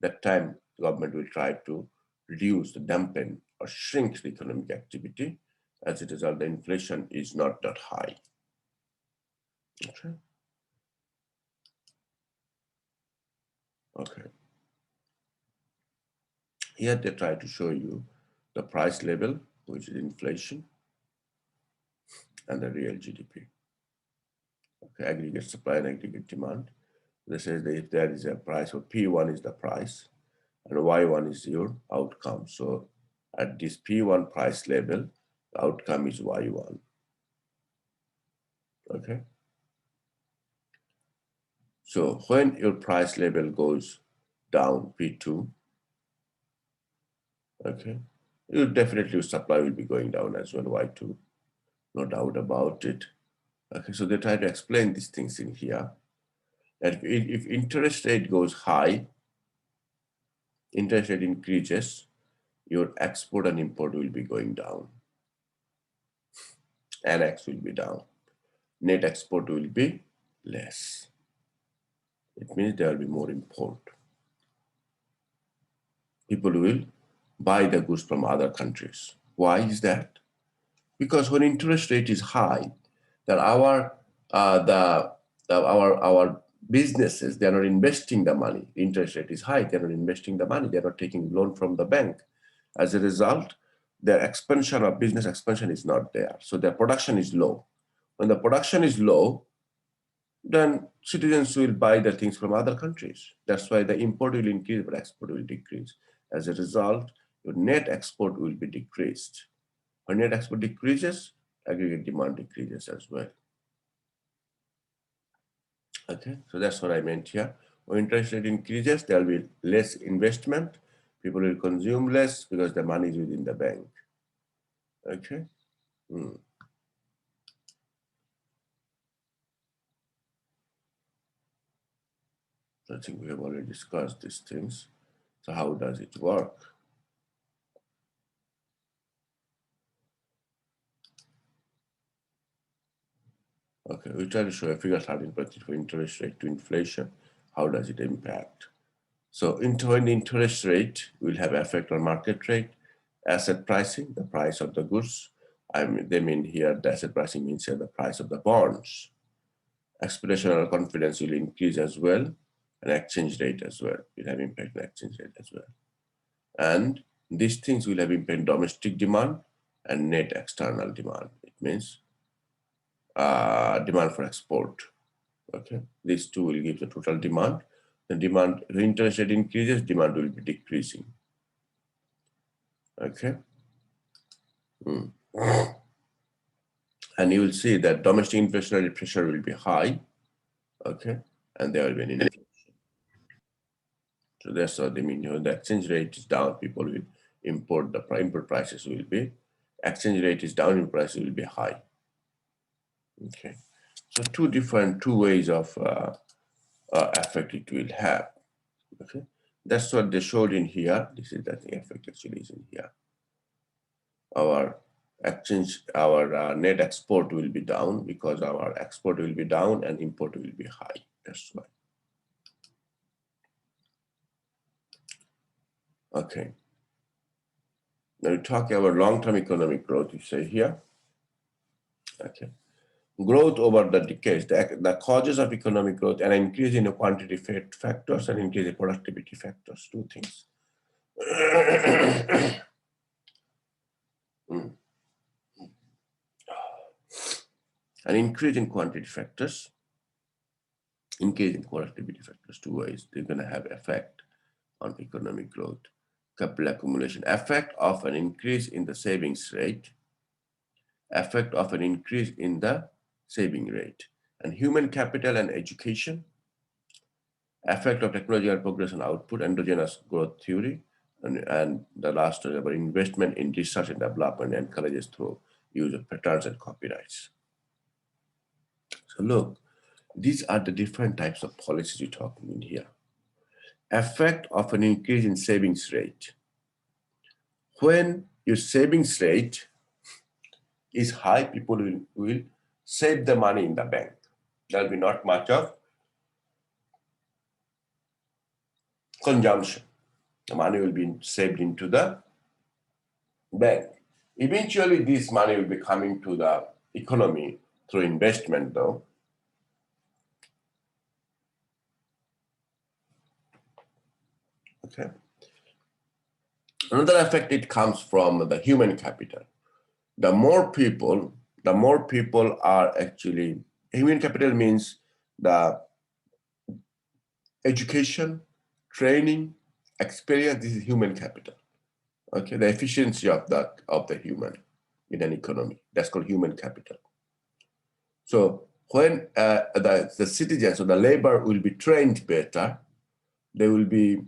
That time, the government will try to reduce, dampen, or shrink the economic activity. As a result, the inflation is not that high. Okay. Okay. Here they try to show you the price level, which is inflation, and the real GDP. Okay, aggregate supply and aggregate demand. This says that if there is a price, so P1 is the price, and Y1 is your outcome. So at this P1 price level, the outcome is Y1. Okay. So when your price level goes down, P2, okay, you definitely your supply will be going down as well, Y2, no doubt about it. Okay, so they try to explain these things in here. That if interest rate goes high, interest rate increases, your export and import will be going down. NX will be down. Net export will be less. It means there will be more import. People will buy the goods from other countries. Why is that? Because when interest rate is high, that our businesses, they are not investing the money. Interest rate is high, they are not investing the money. They are not taking loan from the bank. As a result, their expansion of business expansion is not there. So their production is low. When the production is low, then citizens will buy the things from other countries. That's why the import will increase, but export will decrease. As a result, your net export will be decreased. When net export decreases, aggregate demand decreases as well. Okay, so that's what I meant here. When interest rate increases, there will be less investment. People will consume less because the money is within the bank. Okay. I think we have already discussed these things. So how does it work? Okay, we try to show a figure 13% for interest rate to inflation. How does it impact? So when interest rate will have effect on market rate, asset pricing, the price of the goods. They mean here the asset pricing means here the price of the bonds. Expectational confidence will increase as well, and exchange rate as well will have impact on exchange rate as well. And these things will have impact on domestic demand and net external demand. It means demand for export. Okay, these two will give the total demand. The demand, the interest rate increases, demand will be decreasing. Okay. And you will see that domestic inflationary pressure will be high. Okay, and there will be an inflation. So that's what they mean. When the exchange rate is down, people will import. The import prices will be. Exchange rate is down, import prices will be high. Okay, so two ways of effect it will have. Okay, that's what they showed in here. This is the effect actually is in here. Our net export will be down because our export will be down and import will be high. That's why. Okay. Now we talk about long-term economic growth, you say here. Okay. Growth over the decades, the causes of economic growth, and increase in the quantity factors and increase in productivity factors, two things. An increase in quantity factors, increase in productivity factors, two ways they're going to have effect on economic growth. Capital accumulation, effect of an increase in the savings rate, effect of an increase in the saving rate, and human capital and education, effect of technological progress on output, endogenous growth theory, and the last is about investment in research and development encourages through use of patterns and copyrights. So look, these are the different types of policies we're talking in here. Effect of an increase in savings rate. When your savings rate is high, people will save the money in the bank. There'll be not much of consumption. The money will be saved into the bank. Eventually, this money will be coming to the economy through investment, though. Okay. Another effect, it comes from the human capital. The more people are actually, human capital means the education, training, experience. This is human capital. Okay, the efficiency of the human in an economy. That's called human capital. So when the citizens or the labor will be trained better, they will be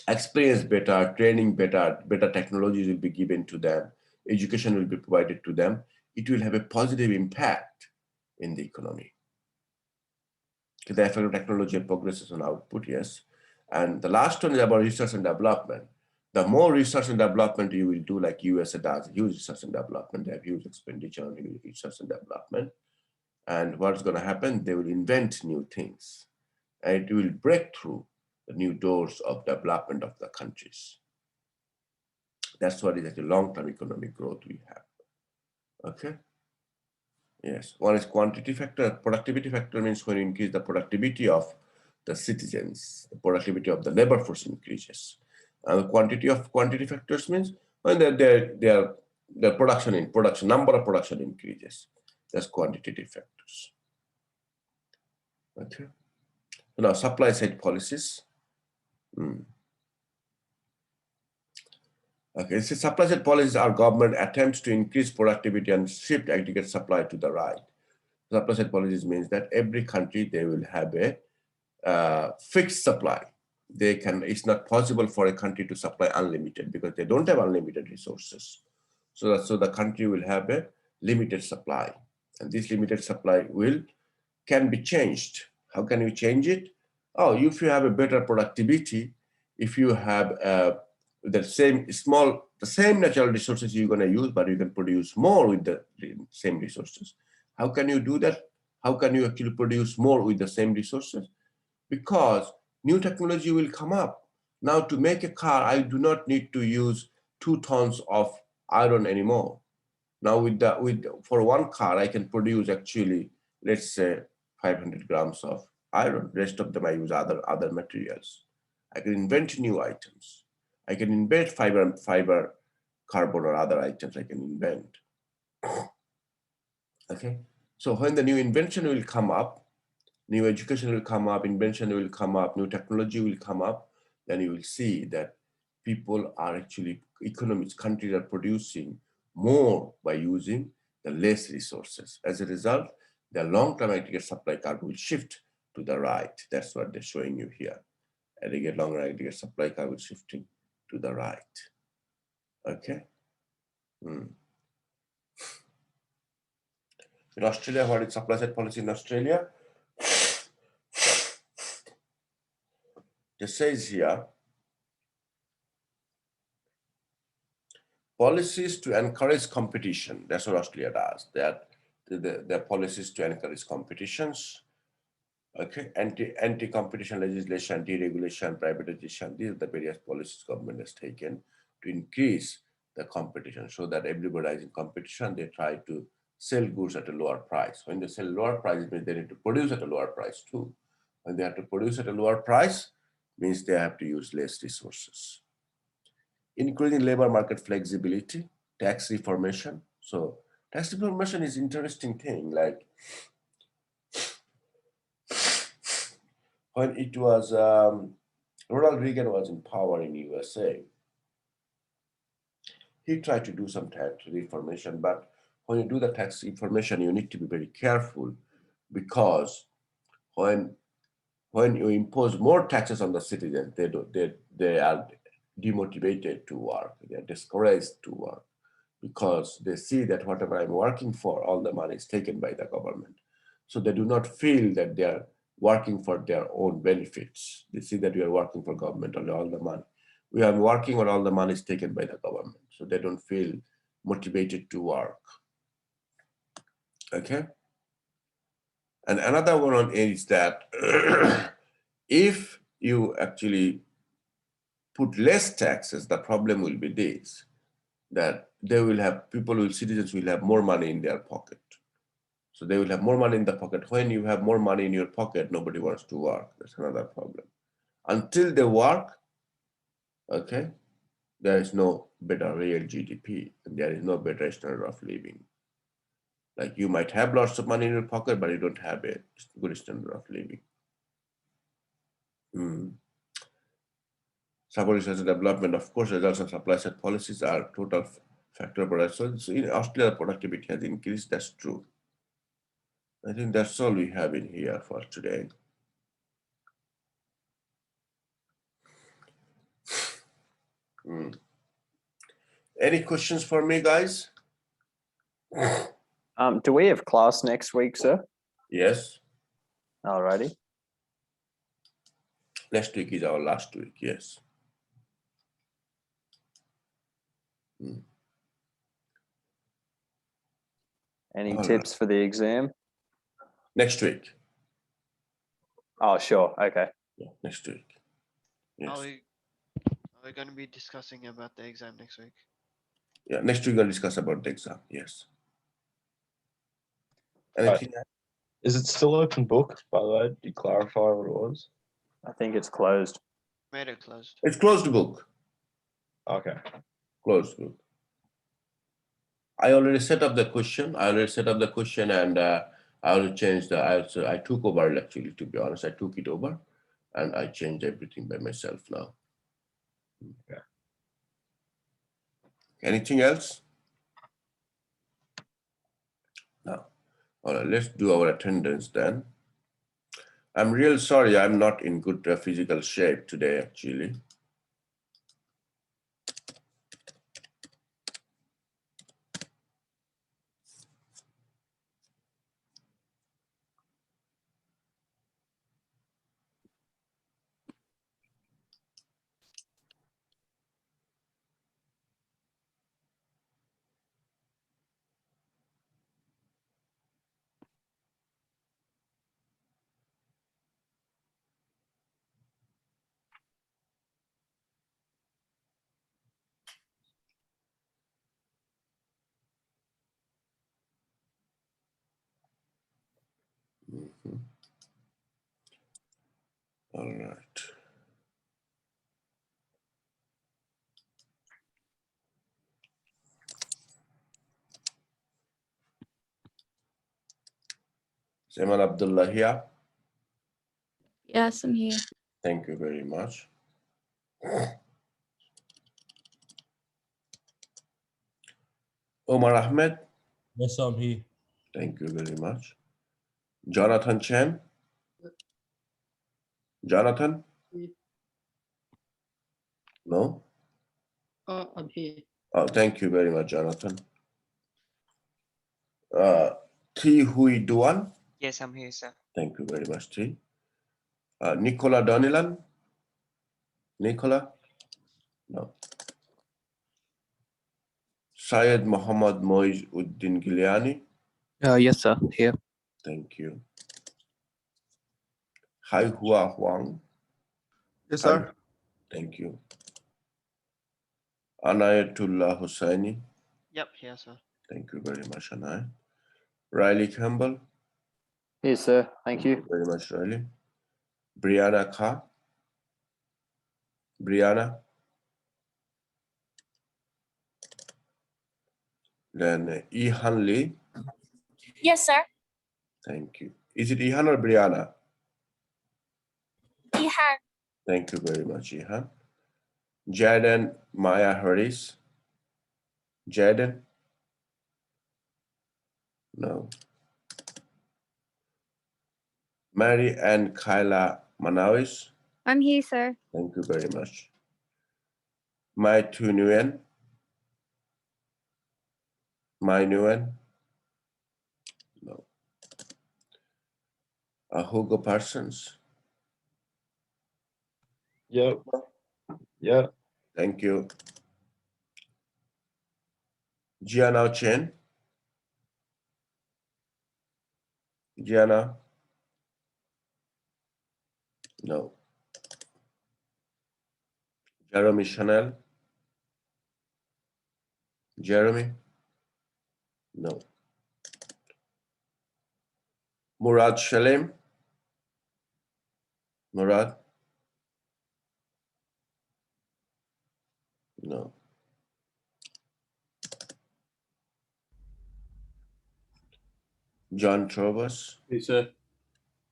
experienced better, training better, better technologies will be given to them, education will be provided to them. It will have a positive impact in the economy. The effect of technology and progresses on output, yes. And the last one is about research and development. The more research and development you will do, like USA does, huge research and development, they have huge expenditure on research and development. And what's going to happen? They will invent new things. And it will break through the new doors of development of the countries. That's what is the long-term economic growth we have. Okay. Yes. One is quantity factor. Productivity factor means when you increase the productivity of the citizens, the productivity of the labor force increases. And the quantity factors means when their production number of production increases. That's quantitative factors. Okay. So now supply side policies. Okay, so supply side policies are government attempts to increase productivity and shift aggregate supply to the right. Supply side policies means that every country, they will have a fixed supply. It's not possible for a country to supply unlimited because they don't have unlimited resources. So the country will have a limited supply, and this limited supply can be changed. How can you change it? Oh, if you have a better productivity, if you have the same natural resources you're going to use, but you can produce more with the same resources. How can you do that? How can you actually produce more with the same resources? Because new technology will come up. Now, to make a car, I do not need to use 2 tons of iron anymore. Now, for one car, I can produce actually, let's say, 500 grams of iron. Rest of them I use other materials. I can invent new items. I can invent fiber, carbon, or other items I can invent. Okay. So when the new invention will come up, new education will come up, invention will come up, new technology will come up, then you will see that people are actually, countries are producing more by using the less resources. As a result, the long-term aggregate supply curve will shift to the right. That's what they're showing you here. Longer aggregate supply curve is shifting to the right. Okay. In Australia, what is supply side policy in Australia? It says here, policies to encourage competition. That's what Australia does. Their policies to encourage competitions. Okay, anti-competition legislation, deregulation, privatization. These are the various policies government has taken to increase the competition, so that everybody is in competition. They try to sell goods at a lower price. When they sell lower price, it means they need to produce at a lower price too. When they have to produce at a lower price, means they have to use less resources. Including labor market flexibility, tax reformation. So tax reformation is interesting thing. Like when it was Ronald Reagan was in power in USA. He tried to do some tax reformation, but when you do the tax reformation, you need to be very careful, because when you impose more taxes on the citizens, they are demotivated to work. They are discouraged to work, because they see that whatever I'm working for, all the money is taken by the government. So they do not feel that they are working for their own benefits. They see that we are working for government, and all the money. We are working, or all the money is taken by the government. So they don't feel motivated to work. Okay. And another one is that if you actually put less taxes, the problem will be this, that citizens will have more money in their pocket. So they will have more money in the pocket. When you have more money in your pocket, nobody wants to work. That's another problem. Until they work, okay, there is no better real GDP, and there is no better standard of living. Like, you might have lots of money in your pocket, but you don't have a good standard of living. Support research and development, of course, results and supply side policies are total factor, but so in Australia, productivity has increased. That's true. I think that's all we have in here for today. Any questions for me, guys? Do we have class next week, sir? Yes. Alrighty. Next week is our last week, yes. Any tips for the exam? Next week. Oh, sure. Okay. Yeah, next week. Yes. Are we going to be discussing about the exam next week? Yeah, next week we'll discuss about the exam, yes. Anything else? Is it still open book, by the way? Did you clarify what it was? I think it's closed. Made it closed. It's closed book. Okay. Closed book. I already set up the question. And I already changed I took over, actually, to be honest. I took it over and I changed everything by myself now. Yeah. Anything else? No. All right, let's do our attendance then. I'm real sorry I'm not in good physical shape today, actually. All right. Seman Abdullah here. Yes, I'm here. Thank you very much. Omar Ahmed. Yes, I'm here. Thank you very much. Jonathan Chen. Jonathan? No? I'm here. Oh, thank you very much, Jonathan. Thi Hui Duan. Yes, I'm here, sir. Thank you very much, Thi. Nicola Donilan. Nicola? No. Syed Muhammad Moiz Uddin Giuliani. Yes, sir. Here. Thank you. Hai Hua Huang. Yes, sir. Thank you. Anayatullah Hussaini. Yep, here, sir. Thank you very much, Anay. Riley Campbell. Here, sir. Thank you. Very much, Riley. Brianna Kha. Brianna. Then Ihan Lee. Yes, sir. Thank you. Is it Ihan or Brianna? Ihan. Thank you very much, Ihan. Jaden Maya Harris. Jaden? No. Mary and Kyla Manawis. I'm here, sir. Thank you very much. Mai Tu Nguyen. Mai Nguyen. No. Hugo Parsons. Yep. Yep. Thank you. Gianna Chen. Gianna. No. Jeremy Chanel. Jeremy. No. Murad Shalem. Murad. No. John Trovas. Yes, sir.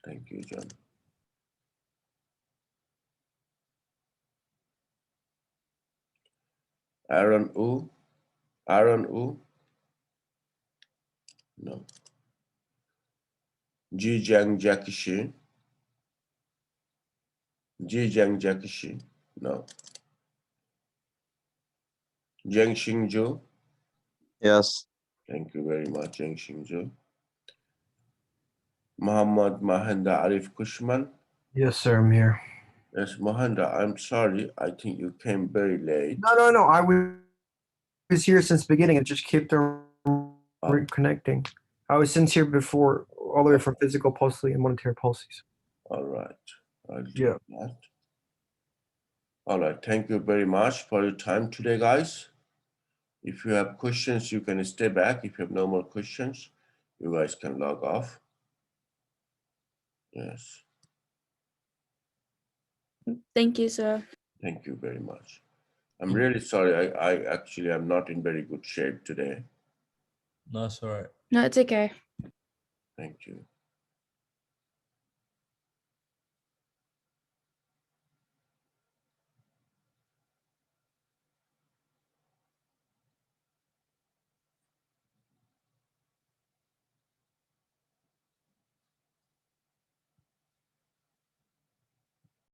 Thank you, John. Aaron Wu. Aaron Wu. No. Jijiang Jakishi. Jijiang Jakishi. No. Zheng Xingzhu. Yes. Thank you very much, Zheng Xingzhu. Muhammad Mahenda Arif Kushman. Yes, sir, I'm here. Yes, Mahenda, I'm sorry. I think you came very late. No. I was here since the beginning. It just kept reconnecting. I was since here before, all the way from physical pulse and monetary pulses. All right. I'll do Yeah. that. All right. Thank you very much for your time today, guys. If you have questions, you can stay back. If you have no more questions, you guys can log off. Yes. Thank you, sir. Thank you very much. I'm really sorry. I actually am not in very good shape today. No, it's all right. No, it's okay. Thank you.